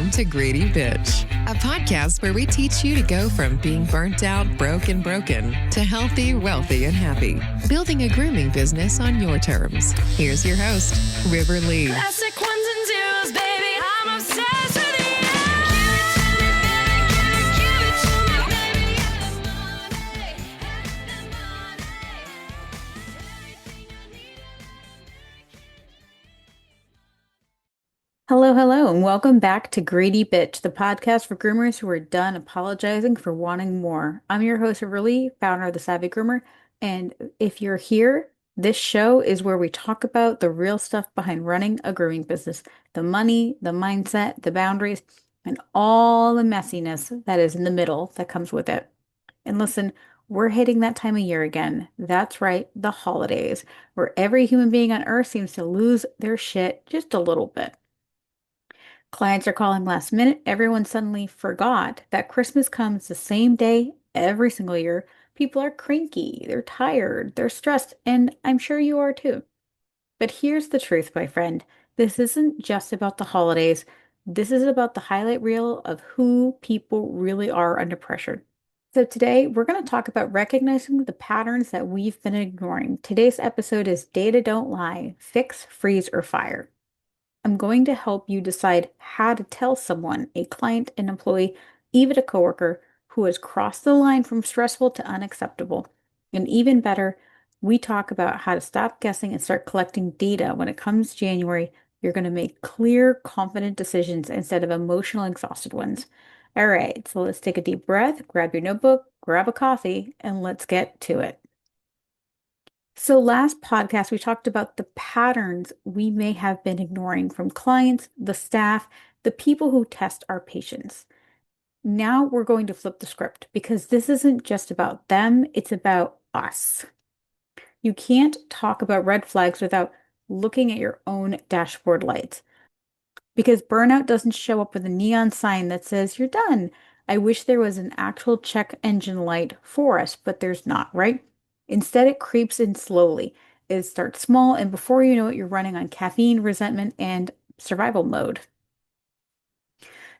Welcome to Greedy Bitch, a podcast where we teach you to go from being burnt out, broke, and broken to healthy, wealthy, and happy. Building a grooming business on your terms. Here's your host, River Lee. Classic ones and zeros, baby. I'm obsessed with you. Give it to me, baby. Give it to me, baby. Every money, everything I need. Hello, and welcome back to Greedy Bitch, the podcast for groomers who are done apologizing for wanting more. I'm your host, Lee, founder of the Savvy Groomer, and if you're here, this show is where we talk about the real stuff behind running a grooming business, the money, the mindset, the boundaries, and all the messiness that is in the middle that comes with it. And listen, we're hitting that time of year again. That's right, the holidays, where every human being on earth seems to lose their shit just a little bit. Clients are calling last minute. Everyone suddenly forgot that Christmas comes the same day every single year. People are cranky, they're tired, they're stressed, and I'm sure you are too. But here's the truth, my friend. This isn't just about the holidays. This is about the highlight reel of who people really are under pressure. So today we're going to talk about recognizing the patterns that we've been ignoring. Today's episode is Data Don't Lie, Fix, Freeze, or Fire. I'm going to help you decide how to tell someone, a client, an employee, even a coworker, who has crossed the line from stressful to unacceptable. And even better, we talk about how to stop guessing and start collecting data. When it comes January, you're going to make clear, confident decisions instead of emotional, exhausted ones. All right, so let's take a deep breath, grab your notebook, grab a coffee, and let's get to it. So last podcast, we talked about the patterns we may have been ignoring from clients, the staff, the people who test our patients. Now we're going to flip the script because this isn't just about them, it's about us. You can't talk about red flags without looking at your own dashboard lights because burnout doesn't show up with a neon sign that says you're done. I wish there was an actual check engine light for us, but there's not, right? Instead, it creeps in slowly. It starts small, and before you know it, you're running on caffeine, resentment, and survival mode.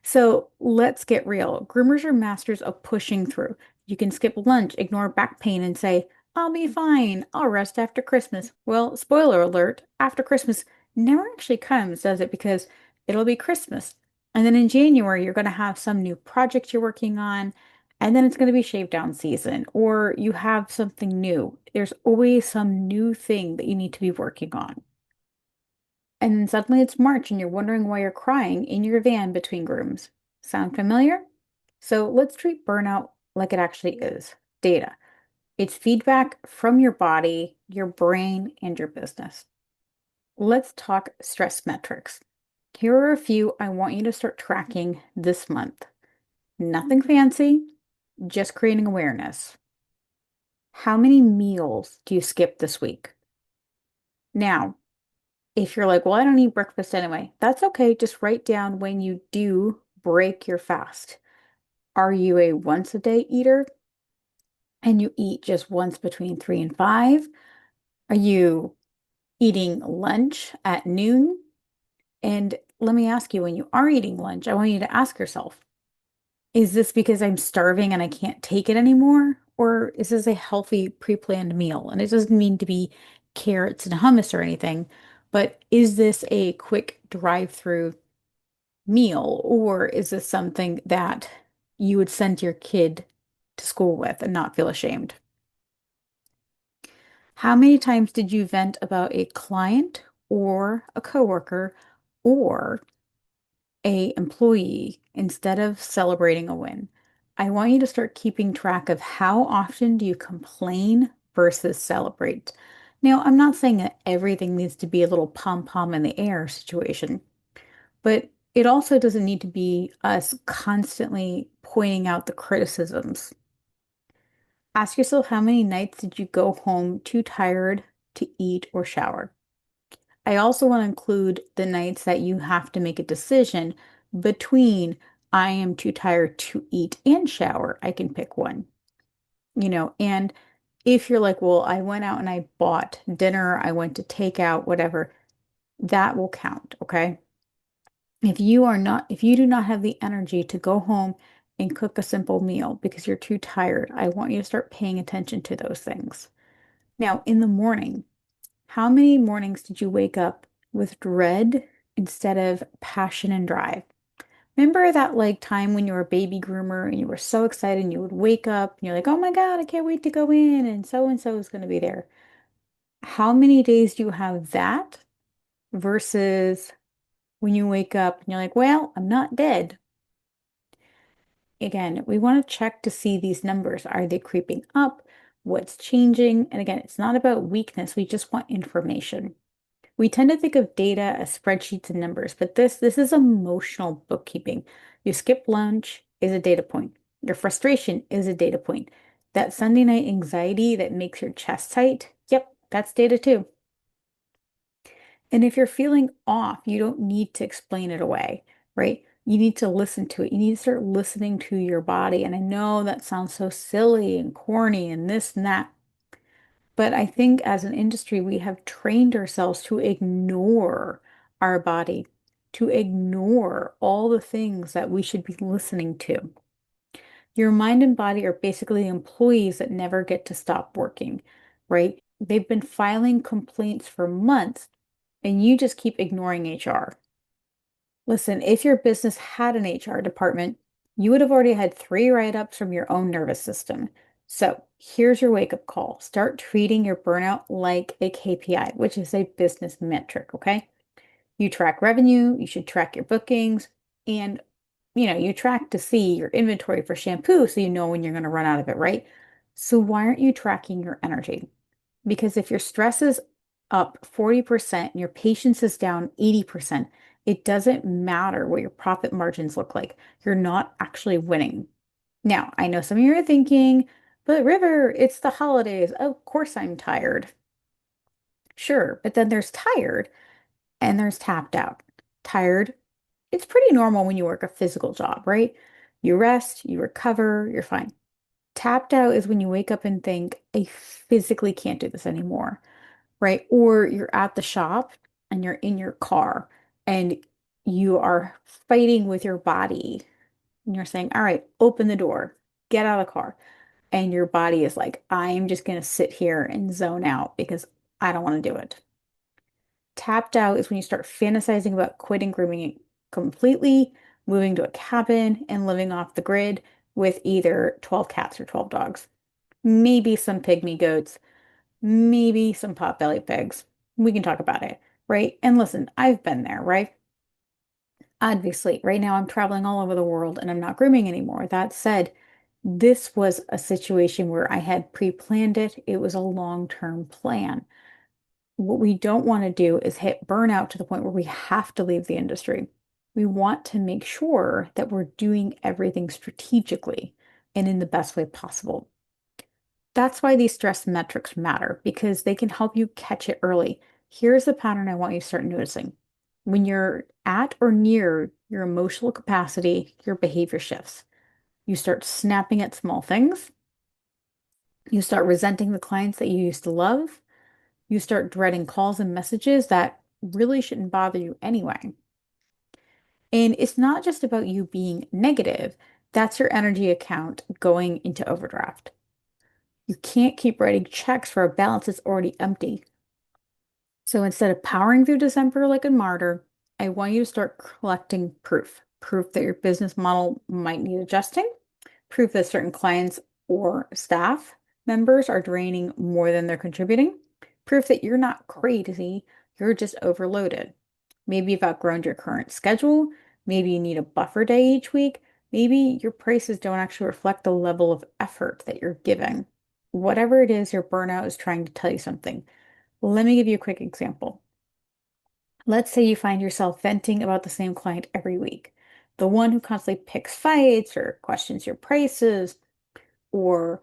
So let's get real. Groomers are masters of pushing through. You can skip lunch, ignore back pain, and say, I'll be fine. I'll rest after Christmas. Well, spoiler alert, after Christmas never actually comes, does it? Because it'll be Christmas. And then in January, you're going to have some new project you're working on. And then it's going to be shave down season, or you have something new. There's always some new thing that you need to be working on. And then suddenly it's March and you're wondering why you're crying in your van between grooms. Sound familiar? So let's treat burnout like it actually is data. It's feedback from your body, your brain, and your business. Let's talk stress metrics. Here are a few I want you to start tracking this month. Nothing fancy, just creating awareness. How many meals do you skip this week? Now, if you're like, well, I don't eat breakfast anyway, that's okay. Just write down when you do break your fast. Are you a once a day eater and you eat just once between 3 and 5? Are you eating lunch at noon? And let me ask you, when you are eating lunch, I want you to ask yourself, is this because I'm starving and I can't take it anymore? Or is this a healthy pre-planned meal? And it doesn't mean to be carrots and hummus or anything, but is this a quick drive-through meal? Or is this something that you would send your kid to school with and not feel ashamed? How many times did you vent about a client or a coworker or a employee instead of celebrating a win? I want you to start keeping track of how often do you complain versus celebrate. Now, I'm not saying that everything needs to be a little pom-pom in the air situation, but it also doesn't need to be us constantly pointing out the criticisms. Ask yourself, how many nights did you go home too tired to eat or shower? I also want to include the nights that you have to make a decision between I am too tired to eat and shower. I can pick one, and if you're like, well, I went out and I bought dinner, I went to take out, whatever, that will count, okay? If you do not have the energy to go home and cook a simple meal because you're too tired, I want you to start paying attention to those things. Now, in the morning, how many mornings did you wake up with dread instead of passion and drive? Remember that like time when you were a baby groomer and you were so excited and you would wake up and you're like, oh my God, I can't wait to go in and so is going to be there. How many days do you have that versus when you wake up and you're like, well, I'm not dead. Again, we want to check to see these numbers. Are they creeping up? What's changing? And again, it's not about weakness. We just want information. We tend to think of data as spreadsheets and numbers, but this is emotional bookkeeping. You skip lunch is a data point. Your frustration is a data point. That Sunday night anxiety that makes your chest tight, yep, that's data too. And if you're feeling off, you don't need to explain it away, right? You need to listen to it. You need to start listening to your body. And I know that sounds so silly and corny and this and that, but I think as an industry, we have trained ourselves to ignore our body, to ignore all the things that we should be listening to. Your mind and body are basically employees that never get to stop working, right? They've been filing complaints for months and you just keep ignoring HR. Listen, if your business had an HR department, you would have already had three write-ups from your own nervous system. So here's your wake-up call. Start treating your burnout like a KPI, which is a business metric, okay? You track revenue, you should track your bookings, and you track to see your inventory for shampoo so you know when you're going to run out of it, right? So why aren't you tracking your energy? Because if your stress is up 40% and your patience is down 80%, it doesn't matter what your profit margins look like. You're not actually winning. Now, I know some of you are thinking, but River, it's the holidays. Of course I'm tired. Sure, but then there's tired and there's tapped out. Tired, it's pretty normal when you work a physical job, right? You rest, you recover, you're fine. Tapped out is when you wake up and think, I physically can't do this anymore, right? Or you're at the shop and you're in your car and you are fighting with your body and you're saying, all right, open the door, get out of the car. And your body is like, I'm just going to sit here and zone out because I don't want to do it. Tapped out is when you start fantasizing about quitting grooming completely, moving to a cabin and living off the grid with either 12 cats or 12 dogs, maybe some pygmy goats, maybe some potbelly pigs. We can talk about it, right? And listen, I've been there, right? Obviously, right now I'm traveling all over the world and I'm not grooming anymore. That said, this was a situation where I had pre-planned it. It was a long-term plan. What we don't want to do is hit burnout to the point where we have to leave the industry. We want to make sure that we're doing everything strategically and in the best way possible. That's why these stress metrics matter because they can help you catch it early. Here's the pattern I want you to start noticing. When you're at or near your emotional capacity, your behavior shifts. You start snapping at small things. You start resenting the clients that you used to love. You start dreading calls and messages that really shouldn't bother you anyway. And it's not just about you being negative. That's your energy account going into overdraft. You can't keep writing checks for a balance that's already empty. So instead of powering through December like a martyr, I want you to start collecting proof. Proof that your business model might need adjusting, proof that certain clients or staff members are draining more than they're contributing, proof that you're not crazy, you're just overloaded. Maybe you've outgrown your current schedule, maybe you need a buffer day each week, maybe your prices don't actually reflect the level of effort that you're giving. Whatever it is, your burnout is trying to tell you something. Let me give you a quick example. Let's say you find yourself venting about the same client every week, the one who constantly picks fights or questions your prices or,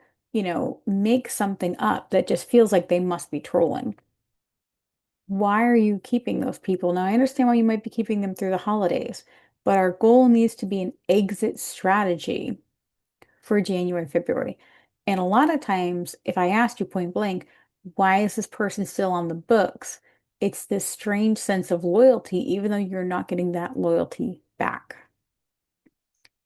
makes something up that just feels like they must be trolling. Why are you keeping those people? Now, I understand why you might be keeping them through the holidays, but our goal needs to be an exit strategy for January, February. And a lot of times, if I asked you point blank, why is this person still on the books? It's this strange sense of loyalty, even though you're not getting that loyalty back.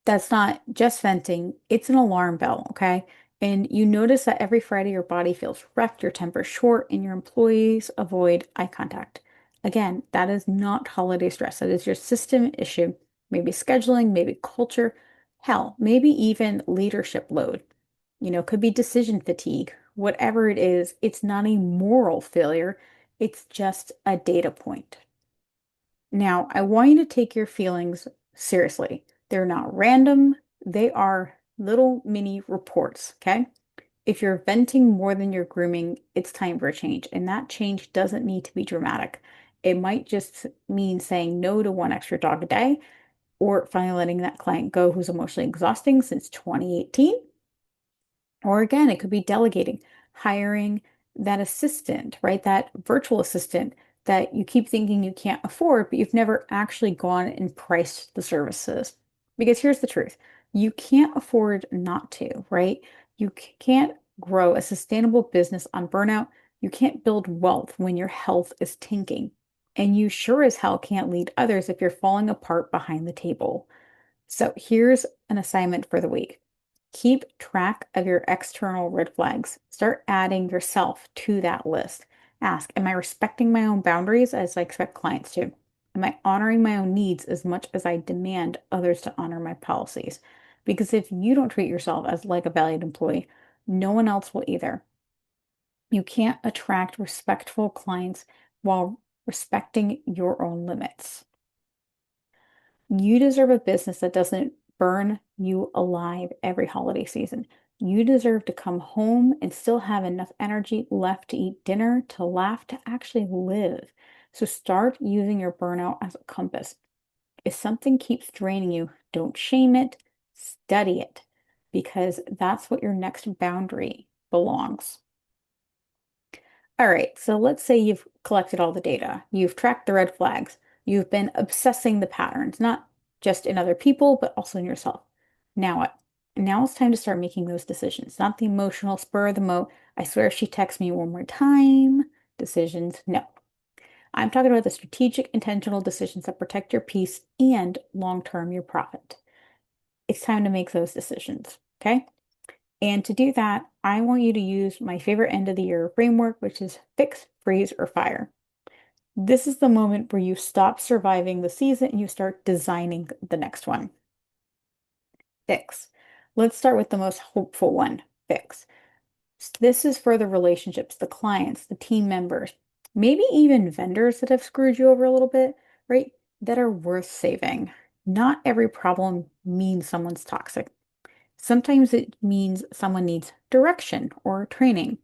That's not just venting, it's an alarm bell, okay? And you notice that every Friday your body feels wrecked, your temper's short, and your employees avoid eye contact. Again, that is not holiday stress. That is your system issue. Maybe scheduling, maybe culture, hell, maybe even leadership load. Could be decision fatigue. Whatever it is, it's not a moral failure. It's just a data point. Now, I want you to take your feelings seriously. They're not random, they are little mini reports, okay? If you're venting more than you're grooming, it's time for a change. And that change doesn't need to be dramatic. It might just mean saying no to one extra dog a day or finally letting that client go who's emotionally exhausting since 2018. Or again, it could be delegating, hiring that assistant, right? That virtual assistant that you keep thinking you can't afford, but you've never actually gone and priced the services. Because here's the truth, you can't afford not to, right? You can't grow a sustainable business on burnout. You can't build wealth when your health is tanking. And you sure as hell can't lead others if you're falling apart behind the table. So here's an assignment for the week. Keep track of your external red flags. Start adding yourself to that list. Ask, am I respecting my own boundaries as I expect clients to? Am I honoring my own needs as much as I demand others to honor my policies? Because if you don't treat yourself as like a valued employee, no one else will either. You can't attract respectful clients while respecting your own limits. You deserve a business that doesn't burn you alive every holiday season. You deserve to come home and still have enough energy left to eat dinner, to laugh, to actually live. So start using your burnout as a compass. If something keeps draining you, don't shame it, study it, because that's what your next boundary belongs. All right, so let's say you've collected all the data, you've tracked the red flags, you've been obsessing the patterns, not just in other people, but also in yourself. Now what? Now it's time to start making those decisions, not the emotional spur of the moment. I swear if she texts me one more time, decisions. No, I'm talking about the strategic, intentional decisions that protect your peace and long-term your profit. It's time to make those decisions, okay? And to do that, I want you to use my favorite end of the year framework, which is fix, freeze, or fire. This is the moment where you stop surviving the season and you start designing the next one. Fix. Let's start with the most hopeful one, fix. This is for the relationships, the clients, the team members, maybe even vendors that have screwed you over a little bit, right? That are worth saving. Not every problem means someone's toxic. Sometimes it means someone needs direction or training.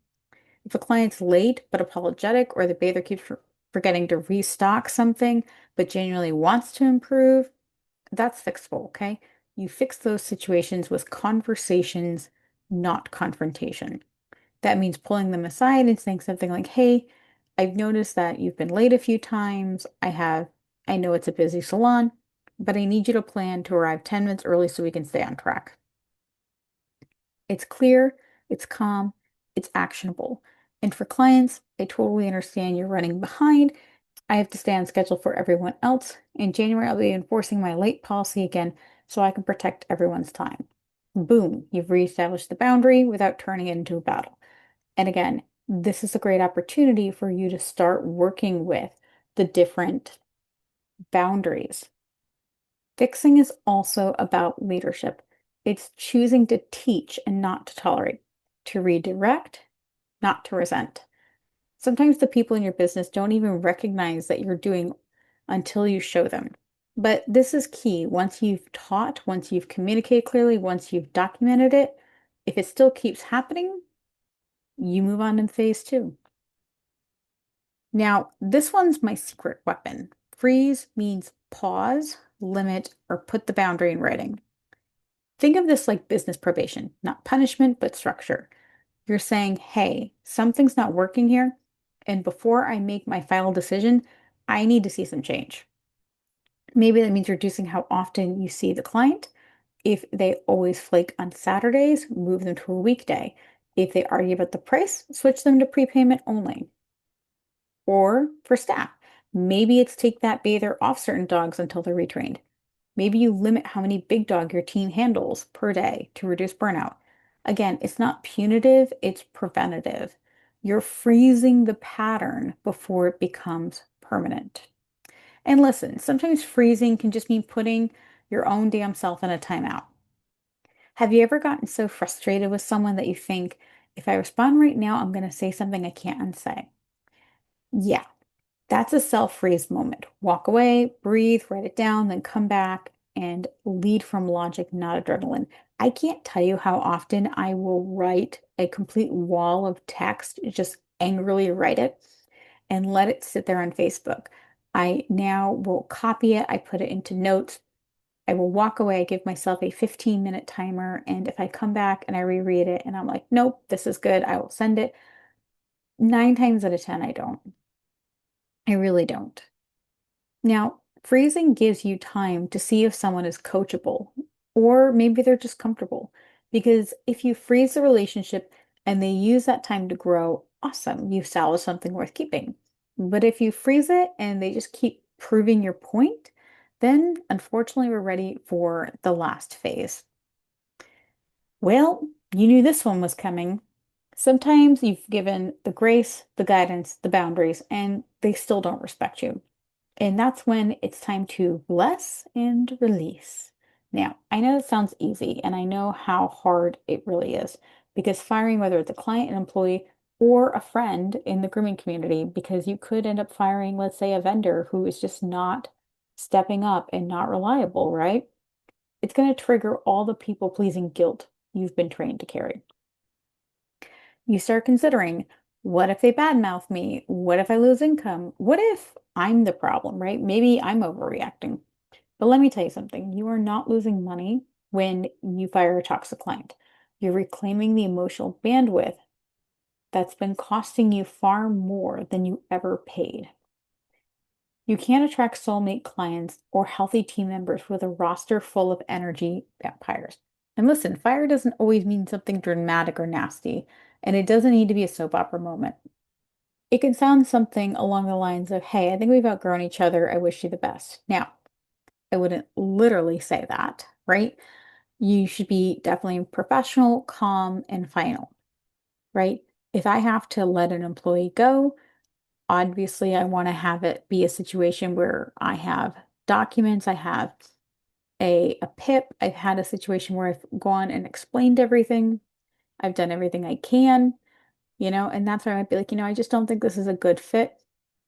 If a client's late but apologetic, or the bather keeps forgetting to restock something but genuinely wants to improve, that's fixable, okay? You fix those situations with conversations, not confrontation. That means pulling them aside and saying something like, hey, I've noticed that you've been late a few times. I know it's a busy salon, but I need you to plan to arrive 10 minutes early so we can stay on track. It's clear, it's calm, it's actionable. And for clients, I totally understand you're running behind. I have to stay on schedule for everyone else. In January, I'll be enforcing my late policy again so I can protect everyone's time. Boom, you've reestablished the boundary without turning it into a battle. And again, this is a great opportunity for you to start working with the different boundaries. Fixing is also about leadership. It's choosing to teach and not to tolerate, to redirect, not to resent. Sometimes the people in your business don't even recognize that you're doing until you show them. But this is key. Once you've taught, once you've communicated clearly, once you've documented it, if it still keeps happening, you move on to phase two. Now, this one's my secret weapon. Freeze means pause, limit, or put the boundary in writing. Think of this like business probation, not punishment, but structure. You're saying, hey, something's not working here. And before I make my final decision, I need to see some change. Maybe that means reducing how often you see the client. If they always flake on Saturdays, move them to a weekday. If they argue about the price, switch them to prepayment only. Or for staff, maybe it's take that bather off certain dogs until they're retrained. Maybe you limit how many big dog your team handles per day to reduce burnout. Again, it's not punitive, it's preventative. You're freezing the pattern before it becomes permanent. And listen, sometimes freezing can just mean putting your own damn self in a timeout. Have you ever gotten so frustrated with someone that you think, if I respond right now, I'm going to say something I can't unsay? Yeah, that's a self-freeze moment. Walk away, breathe, write it down, then come back and lead from logic, not adrenaline. I can't tell you how often I will write a complete wall of text, just angrily write it and let it sit there on Facebook. I now will copy it, I put it into notes. I will walk away, give myself a 15-minute timer, and if I come back and I reread it and I'm like, nope, this is good, I will send it. 9 times out of 10, I don't. I really don't. Now, freezing gives you time to see if someone is coachable or maybe they're just comfortable. Because if you freeze the relationship and they use that time to grow, awesome, you've salvaged something worth keeping. But if you freeze it and they just keep proving your point, then unfortunately we're ready for the last phase. Well, you knew this one was coming. Sometimes you've given the grace, the guidance, the boundaries, and they still don't respect you. And that's when it's time to bless and release. Now, I know it sounds easy, and I know how hard it really is because firing, whether it's a client, an employee, or a friend in the grooming community, because you could end up firing, let's say, a vendor who is just not stepping up and not reliable, right? It's going to trigger all the people-pleasing guilt you've been trained to carry. You start considering, what if they badmouth me? What if I lose income? What if I'm the problem, right? Maybe I'm overreacting. But let me tell you something. You are not losing money when you fire a toxic client. You're reclaiming the emotional bandwidth that's been costing you far more than you ever paid. You can't attract soulmate clients or healthy team members with a roster full of energy vampires. And listen, fire doesn't always mean something dramatic or nasty, and it doesn't need to be a soap opera moment. It can sound something along the lines of, hey, I think we've outgrown each other. I wish you the best. Now, I wouldn't literally say that, right? You should be definitely professional, calm, and final, right? If I have to let an employee go, obviously I want to have it be a situation where I have documents, I have a PIP. I've had a situation where I've gone and explained everything. I've done everything I can, and that's where I might be like, I just don't think this is a good fit.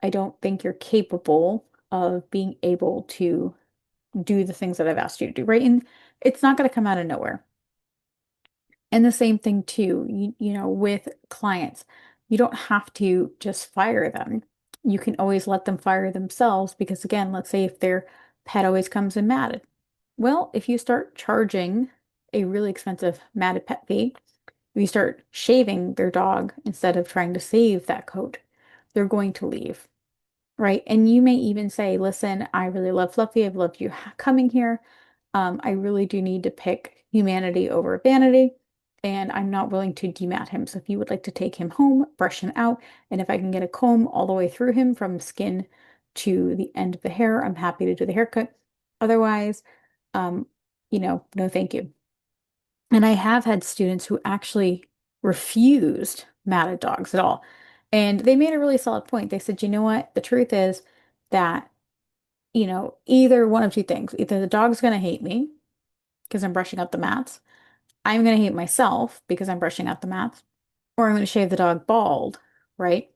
I don't think you're capable of being able to do the things that I've asked you to do, right? And it's not going to come out of nowhere. And the same thing too, with clients, you don't have to just fire them. You can always let them fire themselves because again, let's say if their pet always comes in matted. Well, if you start charging a really expensive matted pet fee, if you start shaving their dog instead of trying to save that coat, they're going to leave. Right. And you may even say, listen, I really love Fluffy. I've loved you coming here. I really do need to pick humanity over vanity, and I'm not willing to demat him. So if you would like to take him home, brush him out, and if I can get a comb all the way through him from skin to the end of the hair, I'm happy to do the haircut. Otherwise, um, no, thank you. And I have had students who actually refused matted dogs at all. And they made a really solid point. They said, you know what? The truth is that, either one of two things. Either the dog's going to hate me because I'm brushing out the mats, I'm going to hate myself because I'm brushing out the mats, or I'm going to shave the dog bald, right?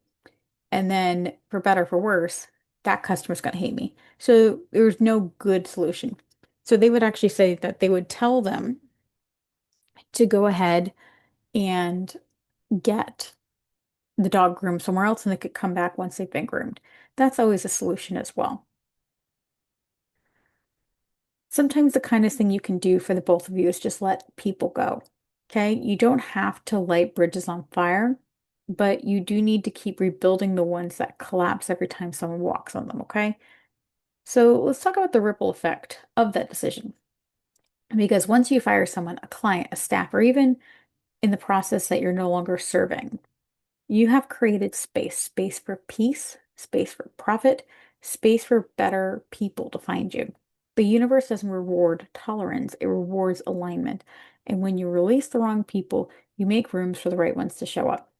And then for better, for worse, that customer's going to hate me. So there's no good solution. So they would actually say that they would tell them to go ahead and get the dog groomed somewhere else and they could come back once they've been groomed. That's always a solution as well. Sometimes the kindest thing you can do for the both of you is just let people go. Okay? You don't have to light bridges on fire, but you do need to keep rebuilding the ones that collapse every time someone walks on them. Okay? So let's talk about the ripple effect of that decision. Because once you fire someone, a client, a staff, or even in the process that you're no longer serving, you have created space for peace, space for profit, space for better people to find you. The universe doesn't reward tolerance, it rewards alignment. And when you release the wrong people, you make rooms for the right ones to show up.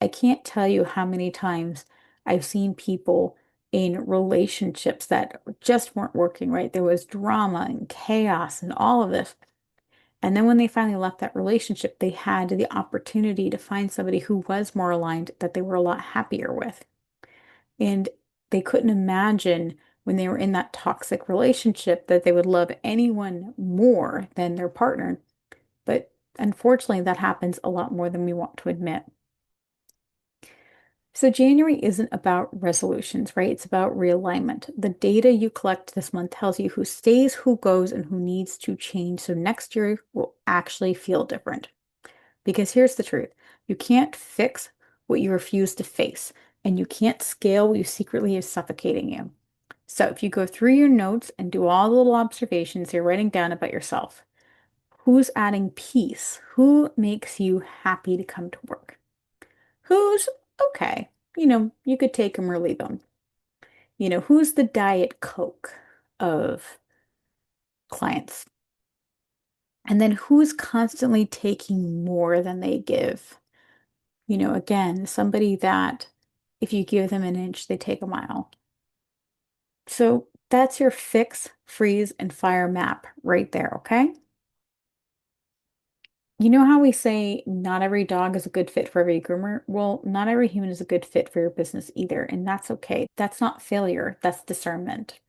I can't tell you how many times I've seen people in relationships that just weren't working right. There was drama and chaos and all of this. And then when they finally left that relationship, they had the opportunity to find somebody who was more aligned that they were a lot happier with. And they couldn't imagine when they were in that toxic relationship that they would love anyone more than their partner. But unfortunately, that happens a lot more than we want to admit. So January isn't about resolutions, right? It's about realignment. The data you collect this month tells you who stays, who goes, and who needs to change. So next year will actually feel different. Because here's the truth. You can't fix what you refuse to face, and you can't scale what you secretly is suffocating you. So if you go through your notes and do all the little observations you're writing down about yourself, who's adding peace? Who makes you happy to come to work? Who's okay? You could take them or leave them. Who's the Diet Coke of clients? And then who's constantly taking more than they give? Again, somebody that if you give them an inch, they take a mile. So that's your fix, freeze, and fire map right there, okay? You know how we say not every dog is a good fit for every groomer? Well, not every human is a good fit for your business either, and that's okay. That's not failure, that's discernment.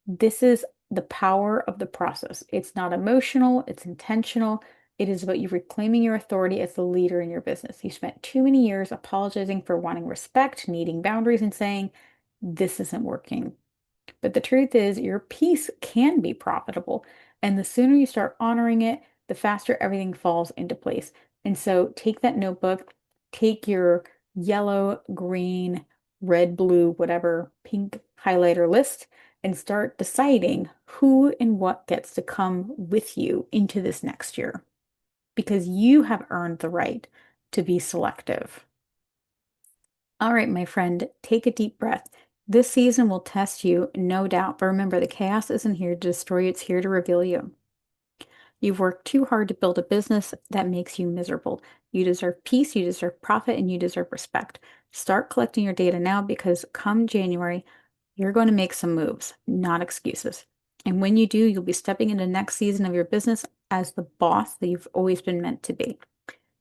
This is the power of the process. It's not emotional, it's intentional. It is about you reclaiming your authority as the leader in your business. You spent too many years apologizing for wanting respect, needing boundaries, and saying, this isn't working. But the truth is, your peace can be profitable. And the sooner you start honoring it, the faster everything falls into place. And so take that notebook, take your yellow, green, red, blue, whatever, pink highlighter list, and start deciding who and what gets to come with you into this next year. Because you have earned the right to be selective. All right, my friend, take a deep breath. This season will test you, no doubt, but remember, the chaos isn't here to destroy you, it's here to reveal you. You've worked too hard to build a business that makes you miserable. You deserve peace, you deserve profit, and you deserve respect. Start collecting your data now because come January, you're going to make some moves, not excuses. And when you do, you'll be stepping into the next season of your business as the boss that you've always been meant to be.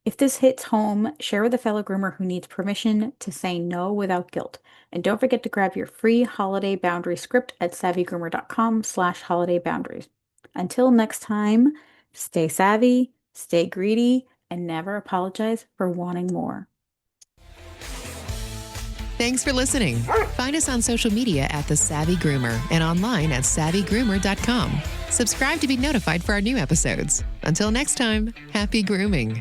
If this hits home, share with a fellow groomer who needs permission to say no without guilt. And don't forget to grab your free holiday boundary script at savvygroomer.com/holiday boundaries. Until next time, stay savvy, stay greedy, and never apologize for wanting more. Thanks for listening. Find us on social media at The Savvy Groomer and online at savvygroomer.com. Subscribe to be notified for our new episodes. Until next time, happy grooming.